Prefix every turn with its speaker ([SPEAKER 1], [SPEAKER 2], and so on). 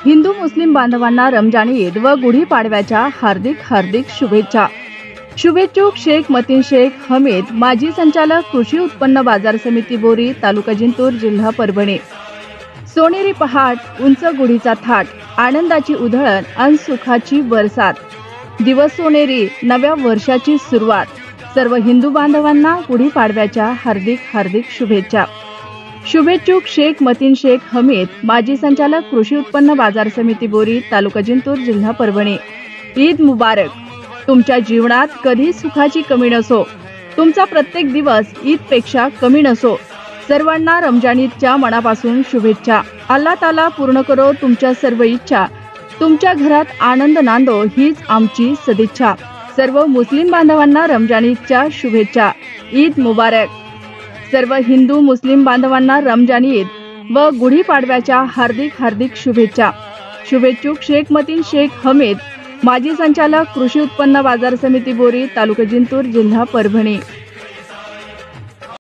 [SPEAKER 1] हिंदू मुस्लिम बांधवांना रमजान ईद व गुढीपाडव्याच्या हार्दिक शुभेच्छा। शुभेच्छुक शेख मतीन शेख हमीद, माजी संचालक कृषी उत्पन्न बाजार समिती बोरी, तालुका जिंतूर, जिल्हा परभणी। सोनेरी पहाट, उंच गुढीचा थाट, आनंदाची उधळण अन सुखाची बरसात, दिवस सोनेरी, नव्या वर्षाची सुरुवात। सर्व हिंदू बांधवांना गुढीपाडव्याच्या हार्दिक शुभेच्छा। शुभेच्छुक शेख मतीन शेख हमीद, माजी संचालक कृषी उत्पन्न बाजार समिती बोरी, तालुका जिंतूर, जिल्हा परभणी। ईद मुबारक। तुमच्या जीवनात कधी सुखाची कमी नसो, तुमचा प्रत्येक दिवस ईदपेक्षा कमी नसो। सर्वांना रमजान ईदच्या मनापासून शुभेच्छा। अल्लाह ताला पूर्ण करो तुमच्या सर्व इच्छा, तुमच्या घरात आनंद नांदो हीच आमची सदिच्छा। सर्व मुस्लिम बांधवांना रमजान ईदच्या शुभेच्छा। ईद मुबारक। सर्व हिंदू मुस्लिम बांधवांना रमजान ईद व गुढीपाडव्याच्या हार्दिक शुभेच्छा। शुभेच्छुक शेख मतीन शेख हमीद, माजी संचालक कृषी उत्पन्न बाजार समिती बोरी, तालुका जिंतूर, जिल्हा परभणी।